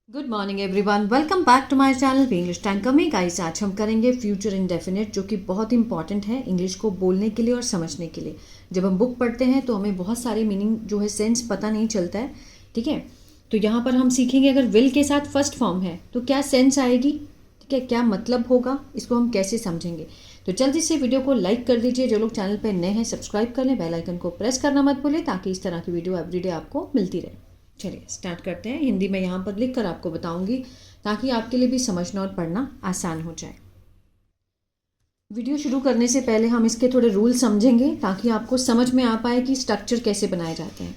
Good morning everyone, welcome back to my channel भी English tanker में। Guys, आज हम करेंगे फ्यूचर इंडेफिनिट, जो कि बहुत इंपॉर्टेंट है इंग्लिश को बोलने के लिए और समझने के लिए। जब हम बुक पढ़ते हैं तो हमें बहुत सारे मीनिंग जो है सेंस पता नहीं चलता है, ठीक है। तो यहाँ पर हम सीखेंगे अगर विल के साथ फर्स्ट फॉर्म है तो क्या सेंस आएगी, ठीक है, क्या मतलब होगा, इसको हम कैसे समझेंगे। तो जल्दी से वीडियो को लाइक कर दीजिए, जो लोग चैनल पर नए हैं सब्सक्राइब कर लें, बेल आइकन को प्रेस करना मत भूलें ताकि इस तरह की वीडियो एवरीडे आपको मिलती रहे। चलिए स्टार्ट करते हैं। हिंदी में यहाँ पर लिख कर आपको बताऊंगी ताकि आपके लिए भी समझना और पढ़ना आसान हो जाए। वीडियो शुरू करने से पहले हम इसके थोड़े रूल समझेंगे ताकि आपको समझ में आ पाए कि स्ट्रक्चर कैसे बनाए जाते हैं।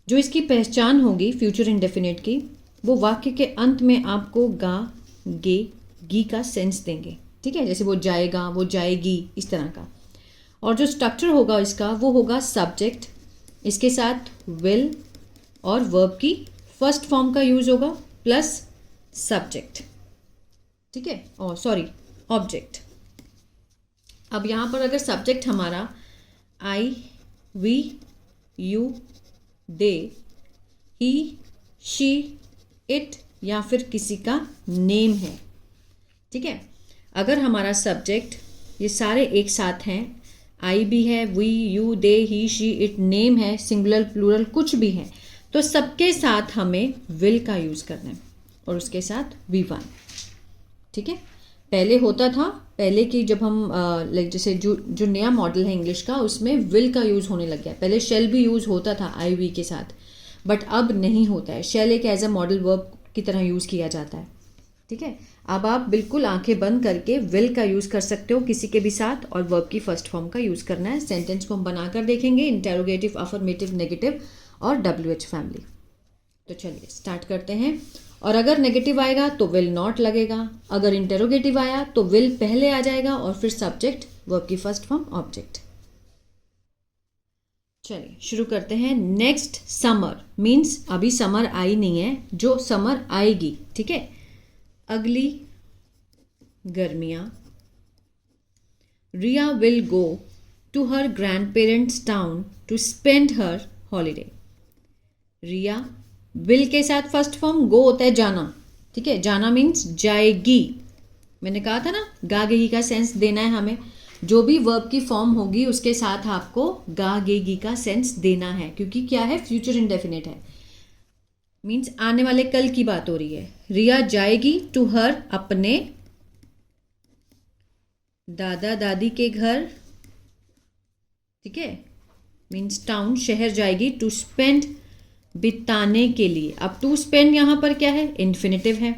जो इसकी पहचान होगी फ्यूचर इंडेफिनिट की, वो वाक्य के अंत में आपको गा, गे, गी का सेंस देंगे, ठीक है। जैसे वो जाएगा, वो जाएगी, इस तरह का। और जो स्ट्रक्चर होगा इसका वो होगा सब्जेक्ट, इसके साथ विल और वर्ब की फर्स्ट फॉर्म का यूज होगा प्लस सब्जेक्ट, ठीक है, और सॉरी ऑब्जेक्ट। अब यहाँ पर अगर सब्जेक्ट हमारा I, we, you, they, he, she, it या फिर किसी का नेम है, ठीक है। अगर हमारा सब्जेक्ट ये सारे एक साथ हैं, आई भी है, we, you, they, he, she, it, name है, सिंगुलर प्लूरल कुछ भी है, तो सबके साथ हमें विल का यूज़ करना है और उसके साथ V1, ठीक है। पहले होता था, पहले की जब हम लाइक जैसे जो नया मॉडल है इंग्लिश का, उसमें विल का यूज़ होने लग गया। पहले शेल भी यूज़ होता था आई वी के साथ, बट अब नहीं होता है। शेल एक एज अ मॉडल वर्ब की तरह यूज़ किया जाता है, ठीक है। अब आप बिल्कुल आंखें बंद करके विल का यूज़ कर सकते हो किसी के भी साथ, और वर्ब की फर्स्ट फॉर्म का यूज़ करना है। सेंटेंस को हम बनाकर देखेंगे, इंटेरोगेटिव, अफर्मेटिव, नेगेटिव और WH फैमिली। तो चलिए स्टार्ट करते हैं। और अगर नेगेटिव आएगा तो विल नॉट लगेगा, अगर इंटेरोगेटिव आया तो विल पहले आ जाएगा और फिर सब्जेक्ट, वर्ब की फर्स्ट फॉर्म, ऑब्जेक्ट। चलिए शुरू करते हैं। नेक्स्ट समर मीन्स अभी समर आई नहीं है, जो समर आएगी, ठीक है। अगली गर्मियाँ। Riya will go to her grandparents town to spend her holiday. Riya will के साथ फर्स्ट फॉर्म गो होता है जाना, ठीक है। जाना मीन्स जाएगी। मैंने कहा था ना, गा गेगी का सेंस देना है हमें। जो भी वर्ब की फॉर्म होगी उसके साथ आपको गा गेगी का सेंस देना है, क्योंकि क्या है, फ्यूचर इंडेफिनिट है, मीन्स आने वाले कल की बात हो रही है। रिया जाएगी टू हर, अपने दादा दादी के घर, ठीक है, मीन्स टाउन, शहर जाएगी। टू स्पेंड, बिताने के लिए। अब टू स्पेंड यहाँ पर क्या है, इन्फिनेटिव है,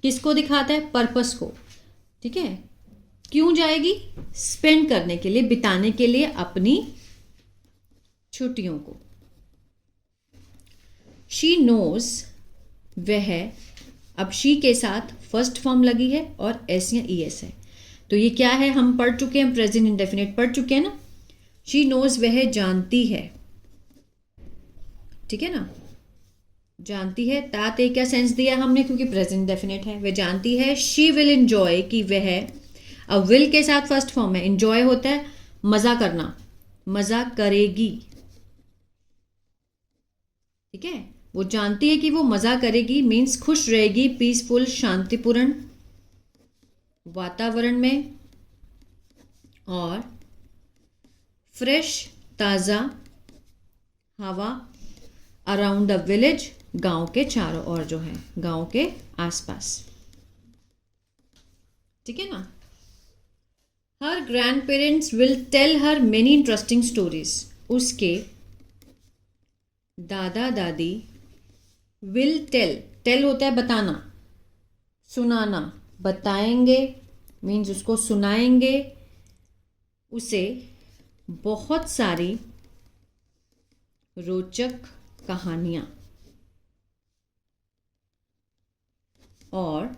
किसको दिखाता है, पर्पस को, ठीक है। क्यों जाएगी, स्पेंड करने के लिए, बिताने के लिए अपनी छुट्टियों को। शी नोज, वह, अब शी के साथ फर्स्ट फॉर्म लगी है और एस या ई एस है, तो ये क्या है, हम पढ़ चुके हैं, प्रेजेंट इंडेफिनिट पढ़ चुके हैं ना। शी नोज, वह जानती है, ठीक है ना, जानती है। तात एक क्या सेंस दिया हमने, क्योंकि प्रेजेंट डेफिनेट है, वह जानती है। शी विल इंजॉय, कि वह, अब विल के साथ फर्स्ट फॉर्म है, इंजॉय होता है मजा करना, मजा करेगी, ठीक है। वो जानती है कि वो मजा करेगी, मीन्स खुश रहेगी, पीसफुल, शांतिपूर्ण वातावरण में, और फ्रेश, ताज़ा हवा, अराउंड द विलेज, गांव के चारों ओर, जो है गांव के आसपास, ठीक है ना। Her grandparents will tell her many interesting stories, उसके दादा दादी विल टेल, टेल होता है बताना, सुनाना, बताएंगे मीन्स उसको सुनाएंगे, उसे बहुत सारी रोचक कहानियां। और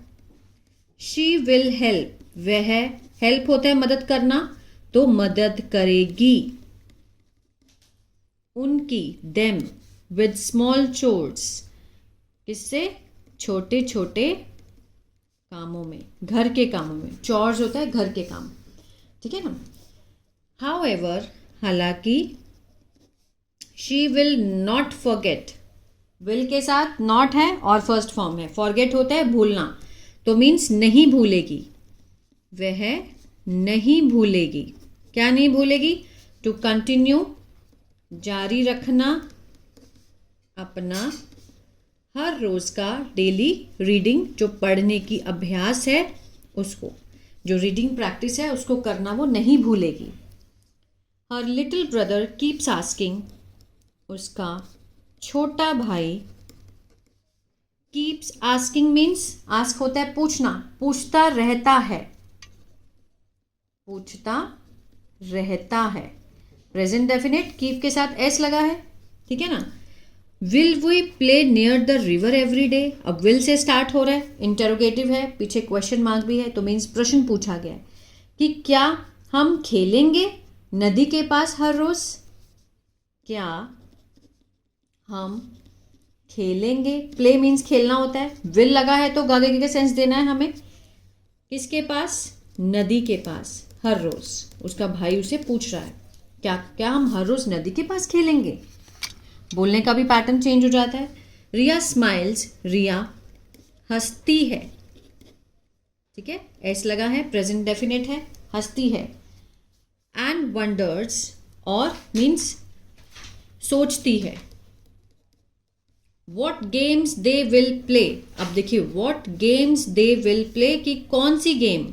शी विल हेल्प, वह, हेल्प होता है मदद करना, तो मदद करेगी उनकी, देम, विद स्मॉल चोर्स, किससे, छोटे छोटे कामों में, घर के कामों में। चोर्स होता है घर के काम, ठीक है ना। हाउएवर, हालांकि, she will not forget, will के साथ नॉट है और फर्स्ट फॉर्म है, फॉरगेट होता है भूलना, तो मीन्स नहीं भूलेगी, वह नहीं भूलेगी। क्या नहीं भूलेगी? टू कंटिन्यू, जारी रखना अपना हर रोज का डेली रीडिंग, जो पढ़ने की अभ्यास है उसको, जो रीडिंग प्रैक्टिस है उसको करना वो नहीं भूलेगी। Her little brother keeps asking, उसका छोटा भाई, कीप्स आस्किंग मीन्स आस्क होता है पूछना, पूछता रहता है, पूछता रहता है। प्रेजेंट डेफिनेट कीप के साथ एस लगा है, ठीक है ना। Will we play near the river every day, अब विल से स्टार्ट हो रहा है, इंटेरोगेटिव है, पीछे क्वेश्चन मार्क भी है, तो मीन्स प्रश्न पूछा गया है कि क्या हम खेलेंगे नदी के पास हर रोज? क्या हम खेलेंगे, प्ले मीन्स खेलना होता है, विल लगा है तो आगे का सेंस देना है हमें, किसके पास? नदी के पास हर रोज। उसका भाई उसे पूछ रहा है क्या हम हर रोज नदी के पास खेलेंगे? बोलने का भी पैटर्न चेंज हो जाता है। रिया स्माइल्स, रिया हंसती है, ठीक है, एस लगा है, प्रेजेंट डेफिनेट है, हंसती है। एंड वंडर्स, और मीन्स सोचती है। What games they will play, अब देखिए what games they will play कि कौन सी गेम,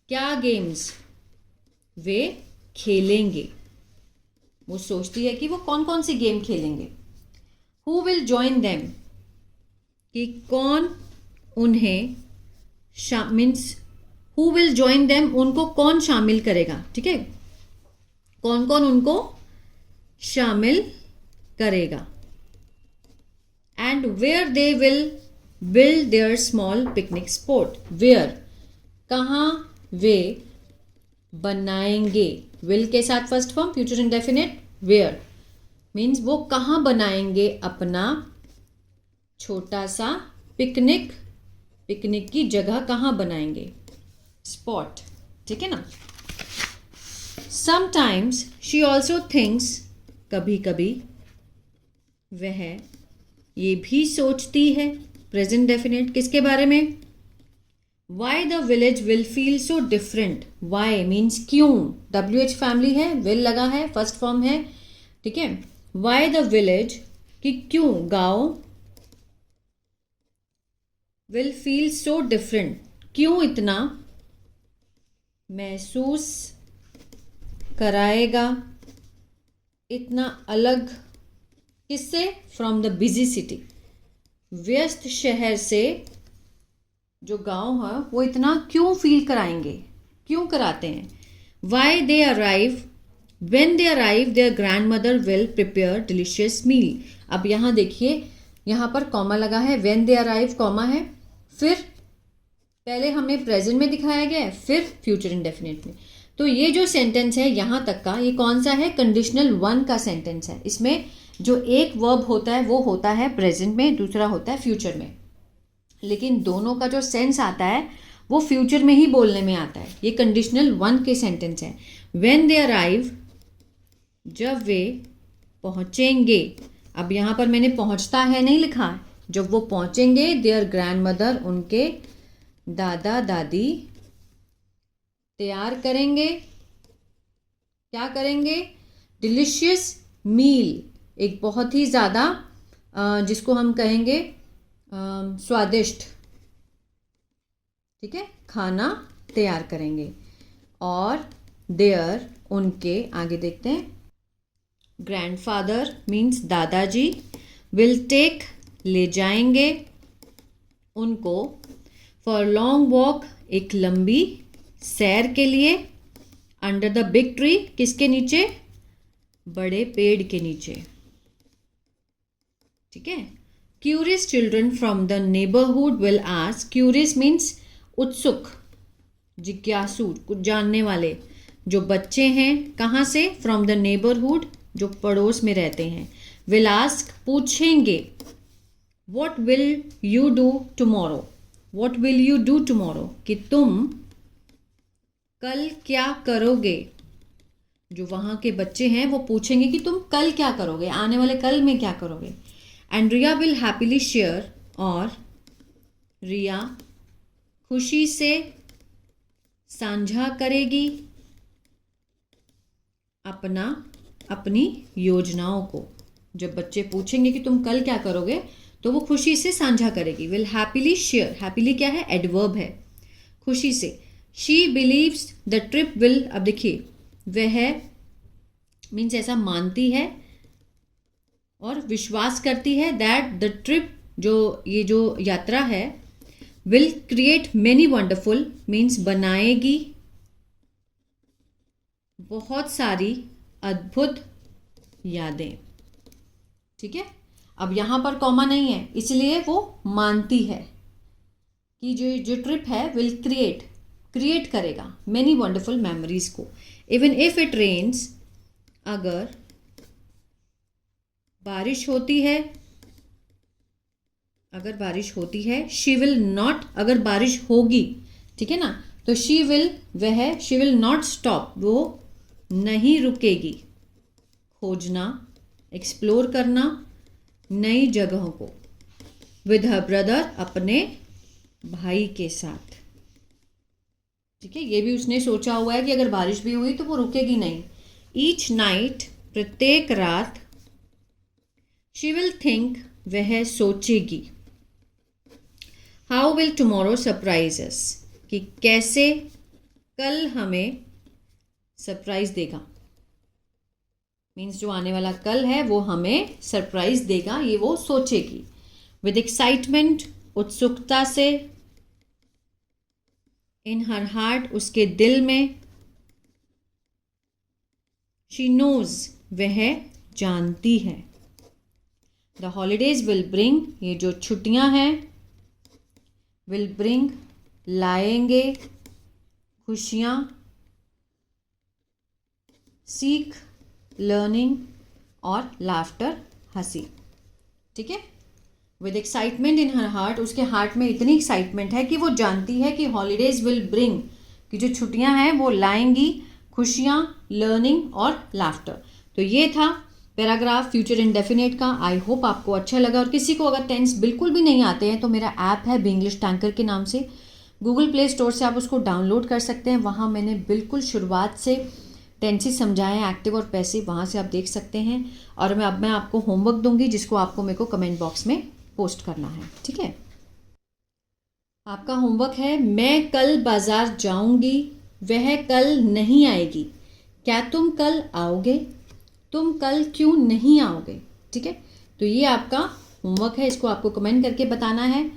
क्या गेम्स वे खेलेंगे, वो सोचती है कि वो कौन कौन सी गेम खेलेंगे। हु विल जॉइन देम, कि कौन उन्हें means who will join them, उनको कौन शामिल करेगा, ठीक है, कौन कौन उनको शामिल करेगा। And where they will build their small picnic spot, where कहाँ वे बनाएंगे, विल के साथ first form future indefinite, where means वो कहाँ बनाएंगे अपना छोटा सा पिकनिक, पिकनिक की जगह कहाँ बनाएंगे, स्पॉट, ठीक है ना। समटाइम्स शी ऑल्सो थिंक्स, कभी कभी वह ये भी सोचती है, प्रेजेंट डेफिनेट, किसके बारे में? Why the village will feel so different, why means क्यों, WH फैमिली है, विल लगा है, फर्स्ट फॉर्म है, ठीक है। वाई द विलेज कि क्यों गांव, विल फील सो डिफरेंट क्यों इतना महसूस कराएगा, इतना अलग, किससे? फ्रॉम द बिजी सिटी, व्यस्त शहर से जो गांव है वो इतना क्यों फील कराएंगे, क्यों कराते हैं। Why they arrive, when they arrive their grandmother will prepare delicious meal, अब यहाँ देखिए यहाँ पर कॉमा लगा है, वेन दे अराइव कॉमा है, फिर पहले हमें प्रेजेंट में दिखाया गया है, फिर फ्यूचर इंडेफिनिट में। तो ये जो सेंटेंस है यहाँ तक का, ये कौन सा है? कंडीशनल 1 का सेंटेंस है। इसमें जो एक वर्ब होता है वो होता है प्रेजेंट में, दूसरा होता है फ्यूचर में, लेकिन दोनों का जो सेंस आता है वो फ्यूचर में ही बोलने में आता है। ये कंडीशनल 1 के सेंटेंस है। व्हेन दे अराइव, जब वे पहुँचेंगे, अब यहाँ पर मैंने पहुँचता है नहीं लिखा, जब वो पहुँचेंगे, देयर ग्रैंड मदर, उनके दादा दादी तैयार करेंगे, क्या करेंगे? डिलीशियस मील, एक बहुत ही ज़्यादा जिसको हम कहेंगे स्वादिष्ट, ठीक है, खाना तैयार करेंगे। और देयर, उनके, आगे देखते हैं, ग्रैंडफादर मीन्स दादाजी, विल टेक, ले जाएंगे उनको, फॉर लॉन्ग वॉक, एक लंबी सैर के लिए, अंडर द बिग ट्री, किसके नीचे? बड़े पेड़ के नीचे, ठीक है। Curious children from the neighbourhood will ask, curious means उत्सुक, जिज्ञासु, कुछ जानने वाले जो बच्चे हैं, कहाँ से? फ्रॉम द नेबरहुड, जो पड़ोस में रहते हैं। विल आस्क, पूछेंगे। What will you do tomorrow, what will you do tomorrow, कि तुम कल क्या करोगे। जो वहाँ के बच्चे हैं वो पूछेंगे कि तुम कल क्या करोगे, आने वाले कल में क्या करोगे। And Riya will happily share, और रिया खुशी से साझा करेगी अपनी योजनाओं को। जब बच्चे पूछेंगे कि तुम कल क्या करोगे तो वो खुशी से साझा करेगी। विल हैप्पीली शेयर, हैप्पीली क्या है, एडवर्ब है, खुशी से। She beliefs the trip will, अब देखिए वह मीन्स ऐसा मानती है और विश्वास करती है दैट द ट्रिप, ये जो यात्रा है, will create many wonderful means बनाएगी बहुत सारी अद्भुत यादें। ठीक है, अब यहाँ पर कॉमा नहीं है इसलिए वो मानती है कि जो ट्रिप है विल क्रिएट करेगा मेनी वंडरफुल मेमोरीज को। इवन इफ इट रेन्स, अगर बारिश होती है, शी विल नॉट, अगर बारिश होगी, ठीक है ना, तो शी विल नॉट स्टॉप, वो नहीं रुकेगी, खोजना, एक्सप्लोर करना नई जगहों को। विद हर ब्रदर, अपने भाई के साथ। ठीक है, ये भी उसने सोचा हुआ है कि अगर बारिश भी हुई तो वो रुकेगी नहीं। ईच नाइट, प्रत्येक रात, शी विल थिंक, वह सोचेगी। हाउ विल टुमारो सरप्राइज अस, कि कैसे कल हमें सरप्राइज देगा, मीन्स जो आने वाला कल है वो हमें सरप्राइज देगा, ये वो सोचेगी। विद एक्साइटमेंट, उत्सुकता से। इन हर हार्ट, उसके दिल में। शी नोज, वह जानती है। द हॉलीडेज विल ब्रिंग, ये जो छुट्टियां हैं, विल ब्रिंग लाएंगे खुशियां। सीख, लर्निंग और लाफ्टर, हंसी। ठीक है, with excitement in her heart, उसके हार्ट में इतनी एक्साइटमेंट है कि वो जानती है कि हॉलीडेज विल ब्रिंग, कि जो छुट्टियां हैं वो लाएंगी खुशियां, लर्निंग और लाफ्टर। तो ये था पैराग्राफ फ्यूचर इंडेफिनिट का। आई होप आपको अच्छा लगा। और किसी को अगर टेंस बिल्कुल भी नहीं आते हैं तो मेरा ऐप है इंग्लिश टैंकर के नाम से, गूगल प्ले स्टोर से आप उसको डाउनलोड कर सकते हैं। वहाँ मैंने बिल्कुल शुरुआत से टेंसेस समझाए हैं, एक्टिव और पैसिव, वहाँ से आप देख सकते हैं। और मैं आपको होमवर्क दूंगी जिसको आपको मेरे को कमेंट बॉक्स में पोस्ट करना है। ठीक है, आपका होमवर्क है, मैं कल बाजार जाऊंगी, वह कल नहीं आएगी, क्या तुम कल आओगे, तुम कल क्यों नहीं आओगे। ठीक है, तो ये आपका होमवर्क है, इसको आपको कमेंट करके बताना है।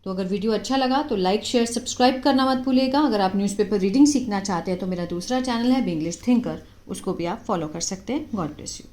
तो अगर वीडियो अच्छा लगा तो लाइक, शेयर, सब्सक्राइब करना मत भूलिएगा। अगर आप न्यूज़पेपर रीडिंग सीखना चाहते हैं तो मेरा दूसरा चैनल है इंग्लिश थिंकर, उसको भी आप फॉलो कर सकते हैं। God bless you.